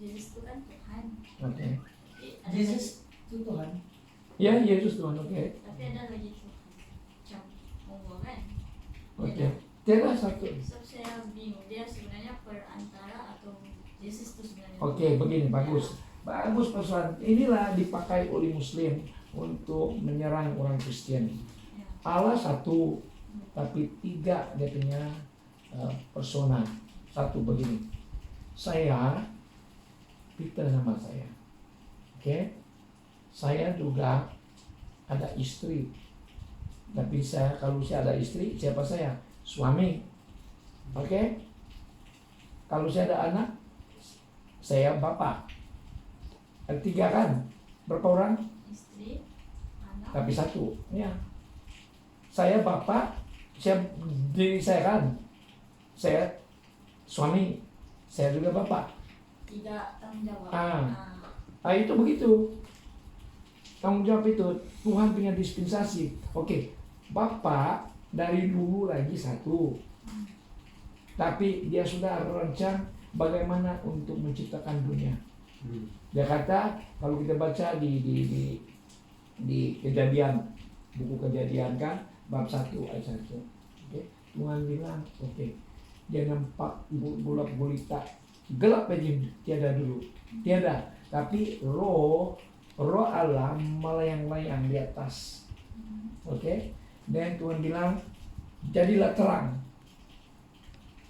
Yesus itu kan Tuhan. Oke. Yesus itu Tuhan. Ya, Yesus Tuhan. Oke. Tapi ada lagi Tuhan. Macam Allah kan. Oke. Tidak satu. So saya bingung dia sebenarnya perantara atau Yesus itu sebenarnya. Oke, begini bagus. Bagus persoalan. Inilah dipakai oleh Muslim untuk menyerang orang Kristen. Ya. Allah satu, tapi tiga dia punya persona. Satu begini. Saya, Peter nama saya. Oke. Saya juga ada istri. Tapi kalau saya ada istri, siapa saya? Suami. Oke. Kalau saya ada anak, saya bapak. Ada tiga kan? Berapa orang? Istri, anak. Tapi satu. Ya. Saya bapak, saya diri saya kan. Saya suami, saya juga bapak. Tiga tanggung jawab. Itu begitu. Tanggung jawab itu Tuhan punya dispensasi. Oke, bapak dari dulu lagi satu. Tapi dia sudah rancang bagaimana untuk menciptakan dunia. Dia kata kalau kita baca di Kejadian, buku Kejadian kan bab 1 ayat 1. Oke. Tuhan bilang, oke. Dia nampak bulat gulita, gelap aja tiada dulu. Tiada, tapi roh Allah melayang-layang di atas. Oke. Dan Tuhan bilang, jadilah terang.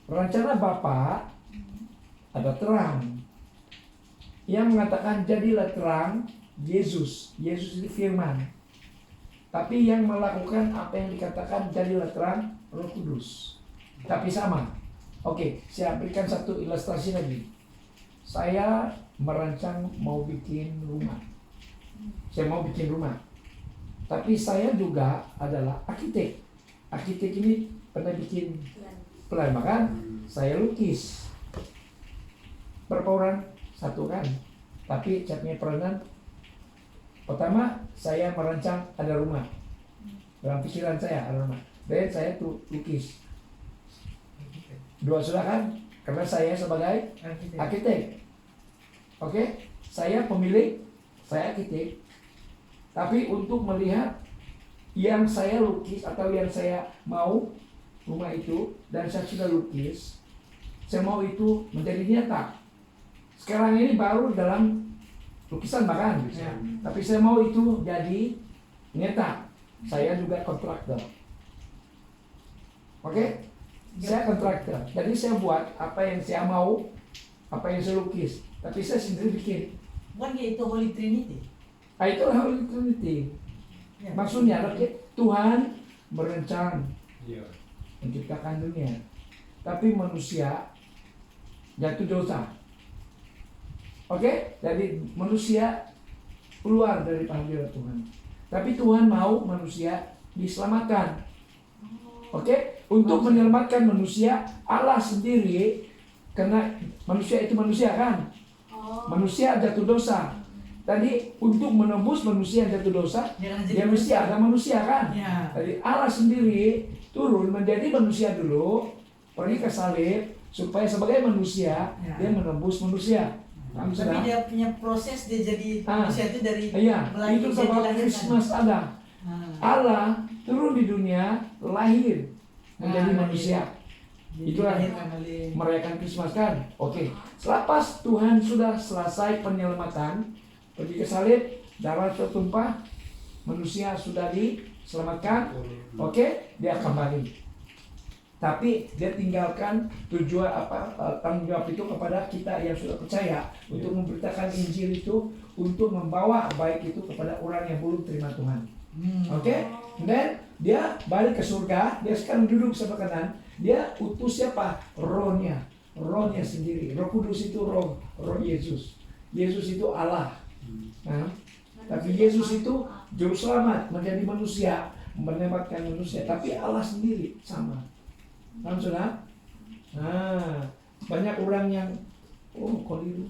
Rencana Bapa ada terang. Yang mengatakan jadilah terang Yesus. Yesus itu firman. Tapi yang melakukan apa yang dikatakan jadilah terang Roh Kudus. Tapi sama. Oke, saya berikan satu ilustrasi lagi. Saya merancang mau bikin rumah. Saya mau bikin rumah. Tapi saya juga adalah arsitek. Arsitek ini pernah bikin plan, bahkan saya lukis. Berapa orang? Satu kan. Tapi saya punya peranan. Pertama, saya merancang ada rumah. Dalam pikiran saya ada rumah. Dan saya tuh lukis. Dua sudah kan? Karena saya sebagai arsitek. Oke? Saya pemilik, saya arsitek. Tapi untuk melihat yang saya lukis atau yang saya mau rumah itu dan saya sudah lukis, saya mau itu menjadi nyata. Sekarang ini baru dalam lukisan bahkan, tapi saya mau itu jadi nyata. Saya juga kontraktor. Oke? Saya kontraktor. Jadi saya buat apa yang saya mau, apa yang saya lukis. Tapi saya sendiri bikin. Bukan itu Holy Trinity. Itulah Holy Trinity. Maksudnya Tuhan berencana menciptakan dunia, tapi manusia jatuh dosa. Oke, jadi manusia keluar dari panggilan Tuhan. Tapi Tuhan mau manusia diselamatkan. Oke, untuk menyelamatkan manusia, Allah sendiri, karena manusia itu manusia kan, manusia jatuh dosa. Tadi untuk menembus manusia yang jatuh dosa, dia mesti ada manusia kan. Jadi Allah sendiri turun menjadi manusia dulu, pergi ke salib supaya sebagai manusia dia menembus manusia. Tapi dia punya proses dia jadi manusia itu dari itu sebab Kristus ada. Allah turun di dunia, lahir menjadi manusia. Itulah merayakan Kristus kan. Oke. Selepas Tuhan sudah selesai penyelamatan, pergi ke salib, darah tertumpah, manusia sudah diselamatkan. Oke, dia kembali. Tapi dia tinggalkan tujuan tanggung jawab itu kepada kita yang sudah percaya untuk memberitakan Injil itu, untuk membawa baik itu kepada orang yang belum terima Tuhan. Oke, dan dia balik ke surga. Dia sekarang duduk sebelah kanan. Dia utus siapa? Rohnya sendiri. Roh Kudus itu roh Yesus. Yesus itu Allah. Nah, tapi Yesus itu juru selamat menjadi manusia, menyelamatkan manusia. Tapi Allah sendiri sama. Paham sudah? Nah, banyak orang yang keliru.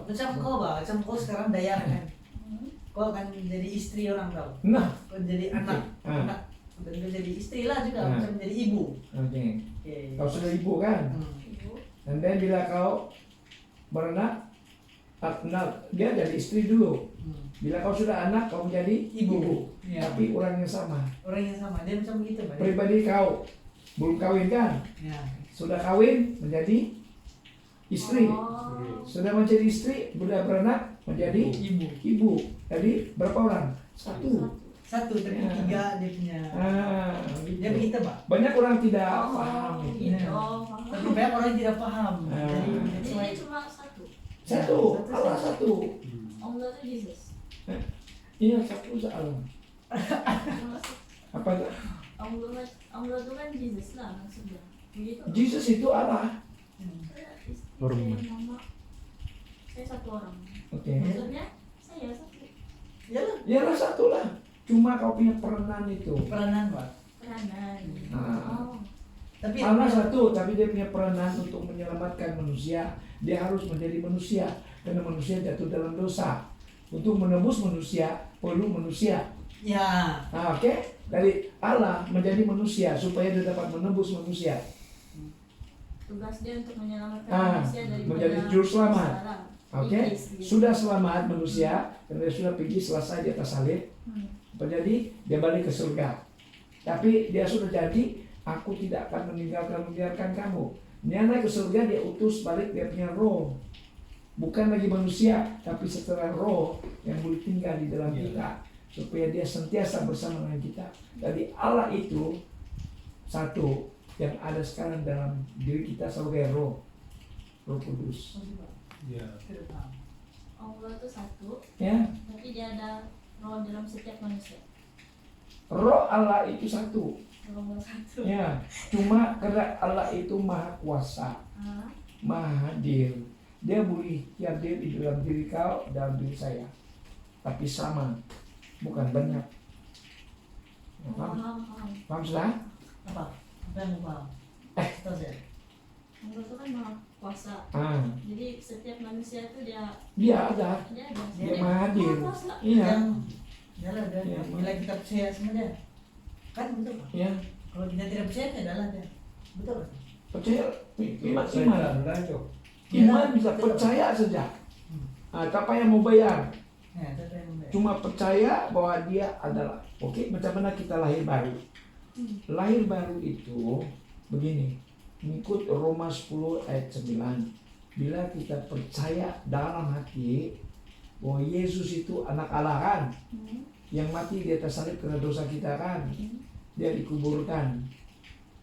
Macam kau sekarang daya kan? Kau akan jadi istri orang tau. Nah, kau jadi anak. Dan kau jadi istri lah juga, macam jadi ibu. Oke. Kau sudah ibu kan? Dan bila kau beranak, dia jadi istri dulu. Hmm. Bila kau sudah anak, kau menjadi ibu. Ya. Tapi orang yang sama. Orang yang sama, dia macam begitu, Pak. Pribadi kau belum kawin kan? Ya. Sudah kawin menjadi istri. Oh. Sudah menjadi istri, sudah beranak menjadi Ibu. ibu. Jadi berapa orang? Satu. Satu, tapi Ya. 3 dia punya. Dia Gitu. begitu, Pak. Banyak orang tidak Oh, paham itu. gitu. Ya. Oh, paham. Tapi banyak orang yang tidak paham. Ah. Jadi, Jadi that's dia why. cuma satu. Satu, Allah satu. Allah itu Jesus. Iya satu Allah. Cuma satu. Apa itu? Allah itu kan Jesus lah maksudnya. Begitu. Jesus itu Allah. Hmm. Saya istri, Hormat. saya mama. Saya satu orang. Oke. Maksudnya saya satu. Iyalah, Yalah satu lah. Cuma kau punya peranan itu. peranan, Pak. Peranan. Ah. Oh. Tapi Allah satu, tapi dia punya peranan untuk menyelamatkan manusia. Dia harus menjadi manusia karena manusia jatuh dalam dosa. Untuk menebus manusia perlu manusia. ya, Nah, oke, dari Allah menjadi manusia supaya dia dapat menebus manusia. Tugas dia untuk menyelamatkan Ah, manusia dari menjadi juru selamat. masalah. Oke, Iblis, gitu. sudah selamat manusia karena dia sudah pergi selesai di atas salib. Hmm. Apa jadi? Dia balik ke surga. Tapi dia sudah jadi, aku tidak akan meninggalkan membiarkan kamu. Dia naik ke surga, dia utus balik dia punya roh. Bukan lagi manusia, tapi setelah roh yang boleh tinggal di dalam kita. Supaya dia sentiasa bersama dengan kita. Jadi Allah itu satu yang ada sekarang dalam diri kita sebagai roh. Roh Kudus. tidak paham. Allah itu satu, Ya, tapi dia ada roh dalam setiap manusia. roh Allah itu satu. Roh Allah satu. Ya, cuma karena Allah itu maha kuasa, Ah, maha hadir. Dia boleh hadir di dalam diri kau, dalam diri saya. Tapi sama, bukan banyak. Paham? paham. Paham sudah? Apa? Apa yang mau paham? Tahu saya. Allah itu kan maha kuasa. Ah, Jadi setiap manusia itu dia dia ada, dia ada. dia maha hadir. Maha kuasa. Iya, Yang adalah dia. Ya, Bila kita percaya sama dia, kan betul, Pak. ya. Kalau kita tidak percaya, dia adalah dia. Betul, Pak. Percaya, iman, Iman. bisa percaya saja. Ah, tak payah mau bayar. Ya, itu yang membayar. Cuma percaya bahwa dia adalah. Oke, macam mana kita lahir baru? Lahir baru itu begini, mengikut Roma 10 ayat 9. Bila kita percaya dalam hati bahwa Yesus itu anak Allah kan, Hmm. yang mati di atas salib karena dosa kita kan, dia dikuburkan.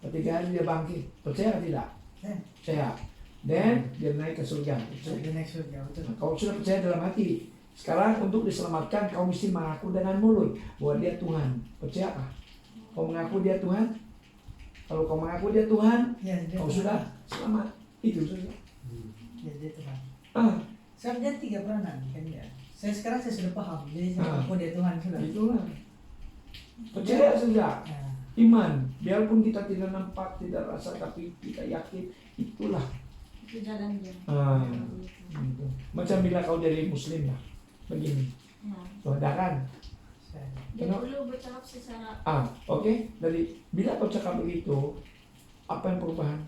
Ketiga hari dia bangkit. Percaya atau tidak? Ya. Percaya. Dan dia naik ke surga. The next word, ya betul. Nah, kau sudah percaya dalam hati. Sekarang untuk diselamatkan kau mesti mengaku dengan mulut bahwa dia Tuhan. Percayakah? Kau mengaku dia Tuhan? Kalau kau mengaku dia Tuhan, Ya, dia kau Tuhan. sudah selamat. Itu saja. Ya, dia Tuhan. Ah, Sebenarnya 3 peranan kan ya. Sekarang saya sudah paham. Jadi saya Ah. mengaku dia Tuhan sudah. itulah. Percaya saja. Ya. Iman. Biarpun kita tidak nampak, tidak rasa, tapi kita yakin itulah. Itu jalan dia. Ah, gitu. Macam bila kau jadi Muslim lah. Begini. Ya. Tuh ada kan? Saya. Dia Kenapa? dulu bercakap secara Oke. Dari bila kau cakap begitu, apa yang perubahan?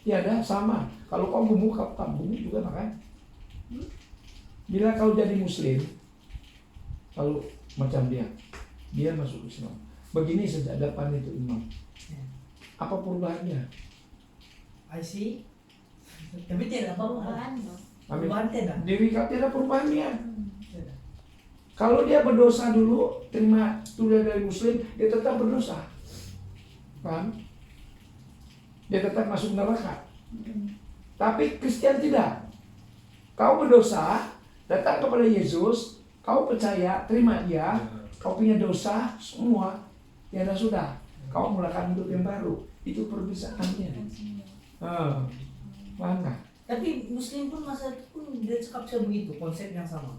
Tiada, sama. Kalau kau gemuk, kau gemuk juga makan. Bila kau jadi Muslim, kalau macam dia masuk Islam. Begini saja depan itu imam. Ya. Apa perubahannya? I see. Tapi tidak apa-apa. perubahan dong. Amin. Perubahan tidak. Diri kau tidak perubahannya. Tidak. Kalau dia berdosa dulu, terima tulis dari Muslim, dia tetap berdosa. Paham? Dia tetap masuk neraka. Tapi Kristen tidak. Kau berdosa, datang kepada Yesus, kau percaya, terima dia, kau punya dosa, semua, ya sudah. Kau mulakan hidup yang baru. Itu perbedaannya. Paham nggak? Tapi Muslim pun masa itu pun dia cakap saya begitu, konsep yang sama.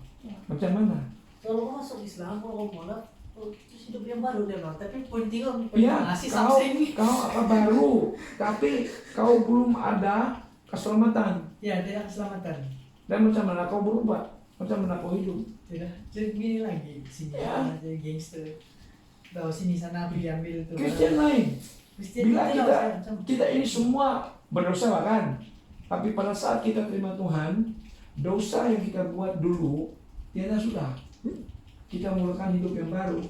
Macam mana? Kalau kau masuk Islam, kalau kau mulai, terus hidup yang baru dia bilang. Tapi poin 3, Ya, masih kau something. apa baru, tapi kau belum ada keselamatan. Ya, tidak keselamatan. Dan macam mana kau berubah? Macam mana kau hidup? Tidak. Jadi gini lagi, sini Ya. jadi gangster. Tahu sini sana aku diambil itu. Kristen lain. Kristen Bila itu kita macam. kita ini semua berdosa kan, tapi pada saat kita terima Tuhan, dosa yang kita buat dulu tiada sudah. Kita mulakan hidup yang baru.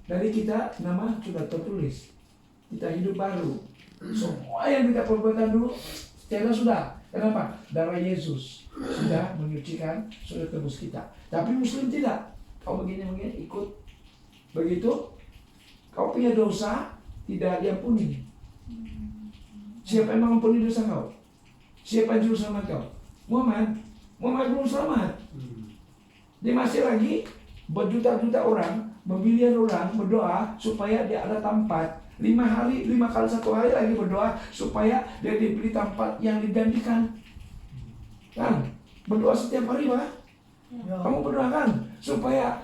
Dari kita nama sudah tertulis. Kita hidup baru. Semua yang kita perbuatan dulu tiada sudah. Kenapa? Darah Yesus sudah menyucikan, sudah tebus kita. Tapi Muslim tidak. Kau begini ikut begitu, kau punya dosa tidak diampuni. Siapa yang mengampuni dosa kau? Siapa yang juru selamat kau? Muhammad belum selamat. Dia masih lagi berjuta-juta orang, berbilion orang berdoa supaya dia ada tempat. 5 kali 1 hari lagi berdoa supaya dia diberi tempat yang dijanjikan. Kan? Berdoa setiap hari, Pak. Ya. Kamu berdoakan supaya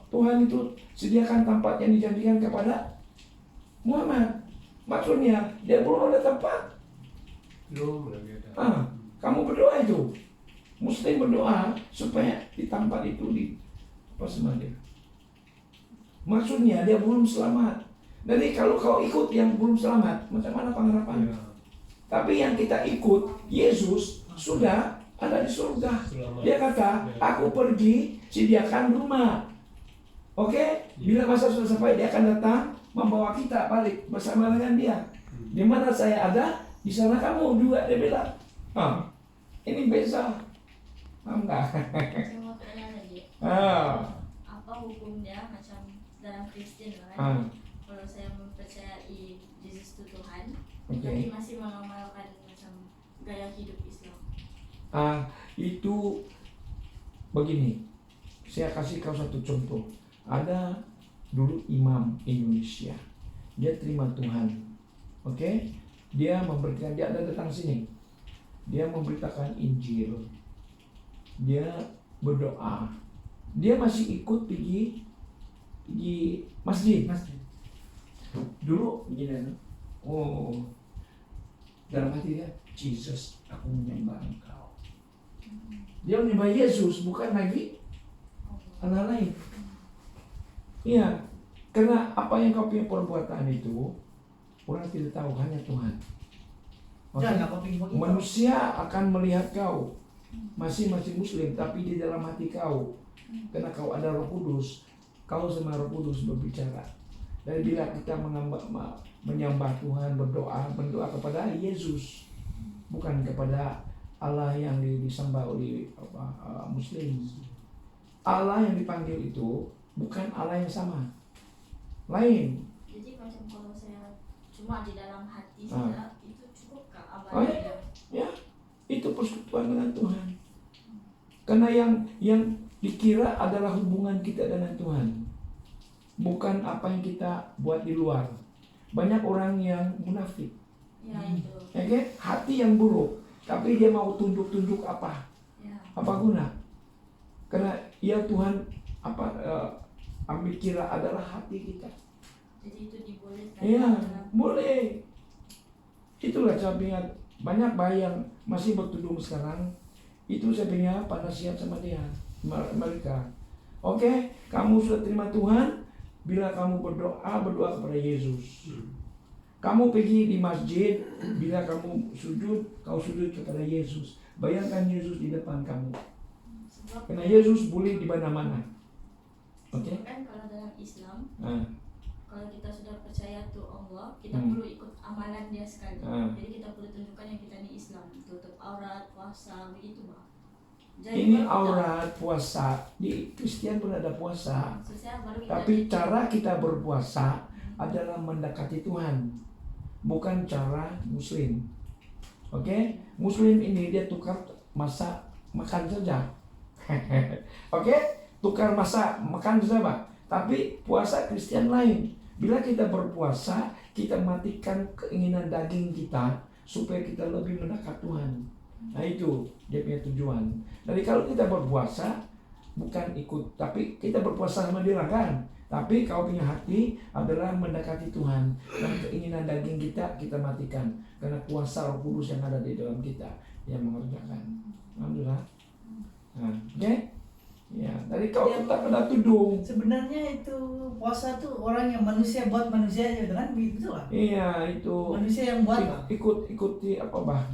Tuhan itu sediakan tempat yang dijanjikan kepada Muhammad. Maksudnya dia belum ada tempat. Belum lagi ada. Kamu berdoa itu. Muslim berdoa supaya di tempat itu di apa sama dia. Maksudnya dia belum selamat. Jadi kalau kau ikut yang belum selamat, macam mana pengharapan? Ya. Tapi yang kita ikut, Yesus sudah ada di surga. Selamat. Dia kata, aku pergi sediakan rumah. Oke? Bila masa sudah sampai, dia akan datang membawa kita balik bersama dengan dia. Di mana saya ada, di sana kamu juga, dia bilang. Ini beza. Paham nggak? Saya mau tanya lagi. Apa hukumnya macam dalam Kristen kan? Kalau saya mempercayai Yesus itu Tuhan, tapi masih mengamalkan macam gaya hidup Islam. Itu begini. Saya kasih kau satu contoh. Ada dulu imam Indonesia. Dia terima Tuhan. Oke? Dia memberitakan, dia ada datang sini. Dia memberitakan Injil. Dia berdoa. Dia masih ikut pergi masjid. Dulu begini. Dalam hati dia, Jesus, aku menyembah Engkau. Dia menyembah Yesus, bukan lagi anak lain. Iya, karena apa yang kau punya perbuatan itu orang tidak tahu, hanya Tuhan. Manusia akan melihat kau masih Muslim, tapi di dalam hati kau, karena kau ada Roh Kudus, kau sama Roh Kudus berbicara. Dan bila kita menyembah Tuhan, berdoa kepada Yesus, bukan kepada Allah yang disembah oleh Muslim. Allah yang dipanggil itu bukan Allah yang sama, lain. Jadi macam kalau saya cuma di dalam hati saja, itu cukupkah amal ya, itu persekutuan dengan Tuhan. Karena yang dikira adalah hubungan kita dengan Tuhan, bukan apa yang kita buat di luar. Banyak orang yang munafik, itu. Hati yang buruk, tapi dia mau tunjuk apa guna? Karena ya Tuhan ambil kira adalah hati kita. Jadi itu dibolehkan. Iya, boleh. Itulah saya ingat banyak bayi yang masih bertudung sekarang. Itu saya punya nasihat sama dia, mereka. Oke, kamu sudah terima Tuhan. Bila kamu berdoa kepada Yesus. Kamu pergi di masjid, bila kamu sujud, kau sujud kepada Yesus. Bayangkan Yesus di depan kamu. Karena Yesus boleh di mana-mana. Oke? Kan kalau dalam Islam, kalau kita sudah percaya tuh Allah, kita perlu ikut amalan dia sekali. Jadi kita perlu tunjukkan yang kita ini Islam, tutup aurat, puasa, begitu Bang. Ini aurat, puasa. Di Kristen pun ada puasa. Tapi cara kita berpuasa adalah mendekati Tuhan, bukan cara Muslim. Oke? Muslim ini dia tukar masa makan saja. Oke? Tukar masa makan saja, Pak. Tapi puasa Kristen lain. Bila kita berpuasa, kita matikan keinginan daging kita supaya kita lebih mendekat Tuhan. Nah itu dia punya tujuan. Jadi kalau kita berpuasa bukan ikut, tapi kita berpuasa sama dia kan. Tapi kau punya hati adalah mendekati Tuhan, dan keinginan daging kita matikan, karena kuasa Roh Kudus yang ada di dalam kita yang mengerjakan. Alhamdulillah. Oke? Ya, tadi kau tetap ada tudung. Sebenarnya itu puasa tuh orang yang manusia buat manusia aja, kan begitu lah. Iya, itu manusia yang buat ikuti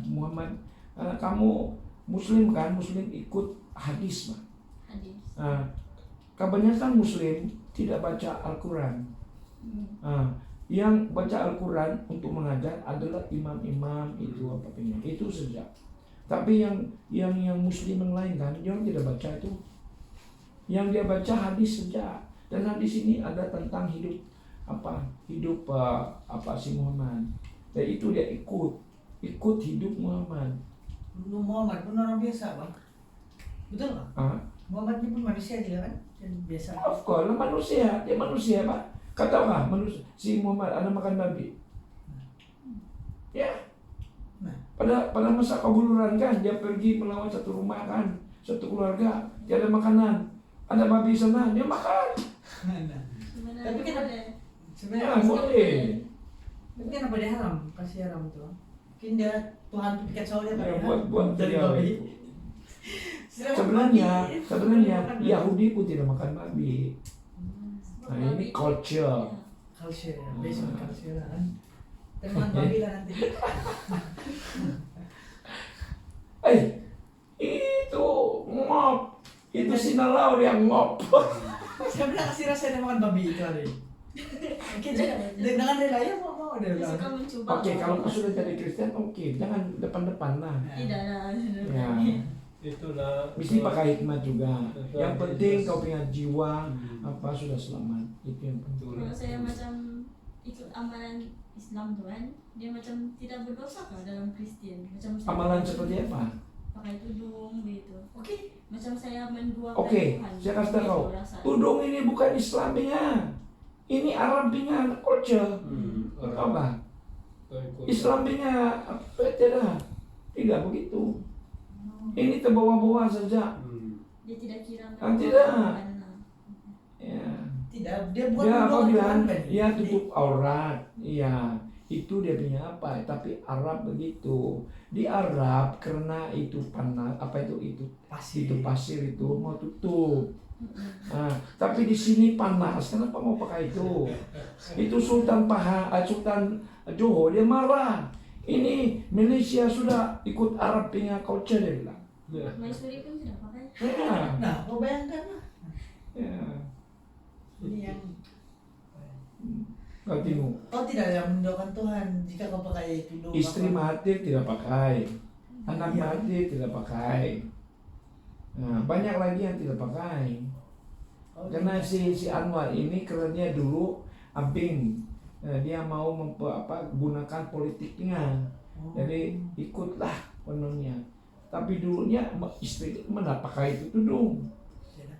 Muhammad. Kamu Muslim kan, Muslim ikut hadis, Pak. Hadis. Nah, kebanyakan Muslim tidak baca Al-Quran. Yang baca Al-Quran untuk mengajar adalah imam-imam itu apa punya, itu saja. Tapi yang Muslim yang lain kan, dia tidak baca itu. Yang dia baca hadis saja. Dan hadis ini ada tentang hidup si Muhammad. Dan itu dia ikut hidup Muhammad. Muhammad pun orang biasa, Bang. Betul nggak? Muhammad ini pun manusia juga kan? Dan biasa. Of course, manusia. Dia manusia, Pak. Kata apa? Manusia. Si Muhammad ada makan babi. Ya. Nah. Pada masa kebuluran kan, dia pergi melawan satu rumah kan, satu keluarga, dia ada makanan, ada babi sana, dia makan. Nah. Tapi kan boleh. sebenarnya Boleh. tapi kenapa dia haram? Kasih haram tuh. Mungkin dia Tuhan pikat sama dia Ya, kali buat dari dia babi. itu. Sebenarnya Yahudi pun tidak makan babi. Nah, ini culture. Culture ya, based on culture kan. Teman babi lah nanti. Itu ngop. Itu sinalau yang ngop. Saya bilang kasih rasa dia makan babi itu hari. Oke, dengan relaya mau dia Dia bilang. suka mencoba. Oke, kalau sudah jadi Kristen, oke, jangan depan-depan lah. Tidak ada. Ya. Itulah. Mesti pakai hikmat juga. Yang penting kau punya jiwa Hmm. sudah selamat. Itu yang penting. Kalau saya macam ikut amalan Islam tuh kan, dia macam tidak berdosa kan dalam Kristen. Macam saya Amalan seperti apa? pakai tudung gitu. Oke. Macam saya menduakan Oke, Tuhan. saya kasih tahu. Gitu rasanya. Tudung ini bukan Islaminya. Ini Arabinya culture. Tahu nggak? Islaminya apa tidak begitu. Ini terbawa-bawa saja. Dia tidak kira Tidak. Ya. Tidak, dia bukan Dia apa mendoakan bilang? Tuhan, kan? Ya tutup aurat. Iya. Itu dia punya apa? Tapi Arab begitu. Di Arab karena itu panas, itu pasir itu mau tutup. Nah, tapi di sini panas, kenapa mau pakai itu? Itu Sultan Johor dia marah. Ini Malaysia sudah ikut Arab punya culture dia bilang. Maisuri pun tidak pakai. Ya. Nah, kau bayangkan lah. Ya. Ini yang Kau tengok. kau tidak ada mendoakan Tuhan jika kau pakai tudung. Istri mati tidak pakai, anak Iya. mati tidak pakai. Nah, banyak lagi yang tidak pakai. Karena si Anwar ini kerennya dulu abing. Dia mau gunakan politiknya. Jadi ikutlah penuhnya. Tapi dulunya istri mana pakai itu tudung.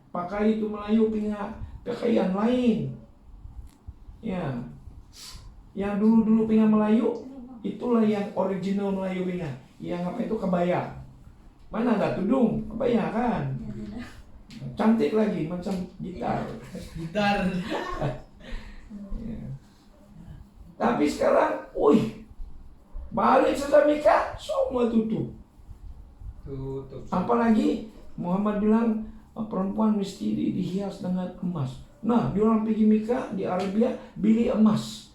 Pakai itu Melayu punya pakaian lain. Ya. Yang dulu punya Melayu itulah yang original Melayu punya. Yang apa itu kebaya. Mana ada tudung, kebaya kan? Cantik lagi macam gitar. Gitar. Ya. Tapi sekarang, balik sudah nikah, semua tutup. Apalagi Muhammad bilang perempuan mesti dihias dengan emas. Nah, dia orang pergi nikah di Arabia beli emas,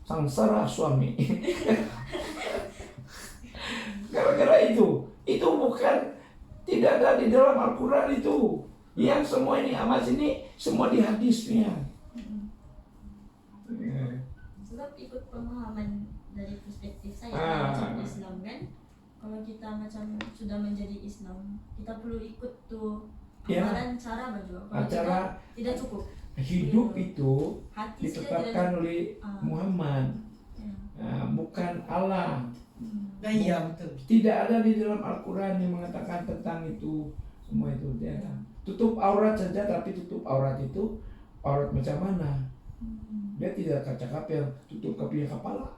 sangsara suami. Gara-gara itu bukan tidak ada di dalam Al-Quran itu. Yang semua ini emas ini semua di hadisnya. Sebab ikut pemahaman dari perspektif saya macam Islam kan, kalau kita macam sudah menjadi Islam, kita perlu ikut tuh amalan cara berdoa. Kalau tidak cukup. Hidup itu Hati ditetapkan oleh Muhammad, bukan Allah. Nah, iya betul. Tidak ada di dalam Al-Quran yang mengatakan tentang itu. Semua itu dia tutup aurat saja, tapi tutup aurat itu aurat macam mana? Dia tidak kaca-kapel, tutup kepala.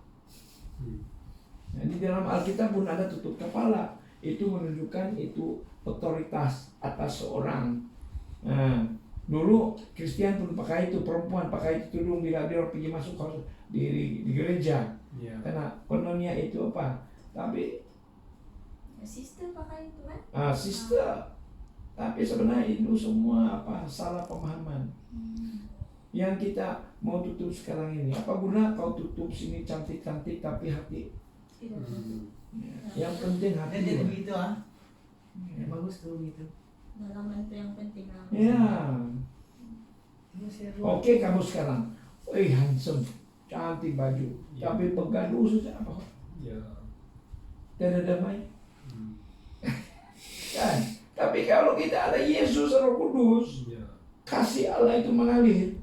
Nah, di dalam Alkitab pun ada tutup kepala. Itu menunjukkan itu otoritas atas seorang. Nah, dulu Kristen pun pakai itu, perempuan pakai itu tudung bila dia pergi masuk di gereja. Karena kononnya itu apa? Tapi sister pakai itu kan? sister. Tapi sebenarnya itu semua salah pemahaman. Yang kita mau tutup sekarang ini, apa guna kau tutup sini cantik-cantik tapi hati? Tidak. Yang penting hati. Jadi begitu Ya, bagus tuh gitu. Dalaman itu yang penting lah. Ya. Ini saya Oke, kamu sekarang, handsome, cantik baju, Ya. tapi pegaduh saja apa? Ya. Tidak damai. Hmm. Kan? Tapi kalau kita ada Yesus Roh Kudus, Ya. kasih Allah itu mengalir,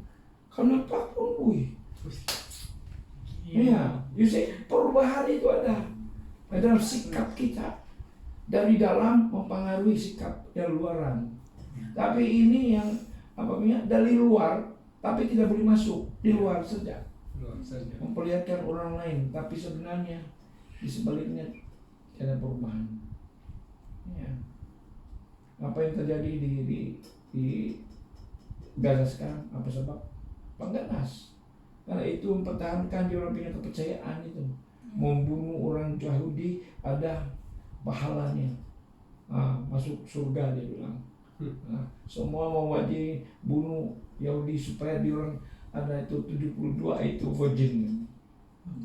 kenapa pun, iya, you see, perubahan itu ada dalam sikap kita, dari dalam mempengaruhi sikap yang luaran. Tapi ini yang dari luar, tapi tidak boleh masuk, di luar saja, Luar saja. memperlihatkan orang lain, tapi sebenarnya di sebaliknya ada perubahan. Ya. Apa yang terjadi di Gaza sekarang? Apa sebab? Pengganas. Karena itu mempertahankan dia orang punya kepercayaan itu. Membunuh orang Yahudi ada pahalanya. Masuk surga dia bilang. Semua mau wajib bunuh Yahudi supaya dia orang ada itu 72 itu virgin.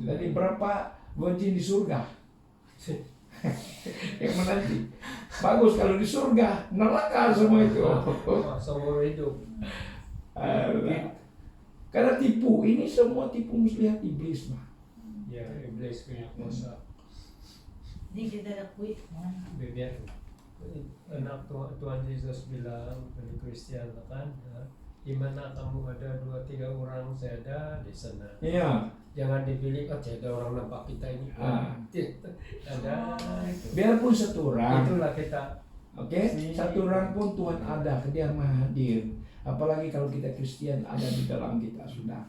Jadi berapa virgin di surga? Yang menanti. Bagus kalau di surga, neraka semua itu. Seumur hidup. Karena tipu, ini semua tipu muslihat iblis mah. Ya, iblis punya kuasa. Ini kita ada kuit. Biar anak Tuhan Yesus bilang bagi Kristen kan, di mana kamu ada 2-3 orang saya ada di sana. Iya. Jangan dipilih, ada orang nampak kita ini. Ada. Biarpun satu orang, Itulah kita. oke, satu orang pun Tuhan ada, dia maha hadir. Apalagi kalau kita Kristen ada di dalam kita sudah.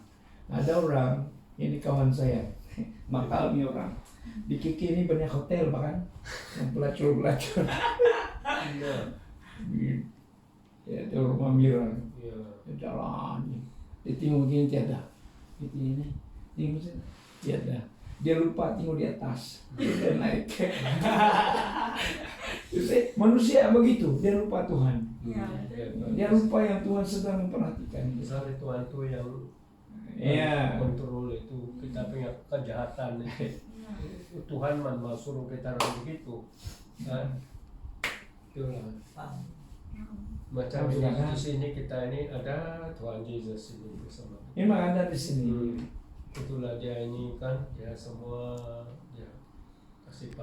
Ada orang, ini kawan saya, makalnya orang. Di Kiki ini banyak hotel bahkan, yang pelacur-pelacur. Iya. Ya, itu rumah Mira. Iya. Jalan, dia tengok begini tiada, ini, tengok sini, tiada. Dia lupa tengok di atas, dia naik. Jadi, manusia begitu, dia lupa Tuhan. Ya, Dia lupa yang Tuhan sedang memperhatikan. Misalnya Tuhan itu yang Iya. kontrol itu kita punya kejahatan. Tuhan mau suruh kita begitu, kan? Itulah. Macam ini di sini kita ini ada Tuhan Yesus ini bersama. Memang ada di sini. Itulah dia ini kan, ya semua ya kasih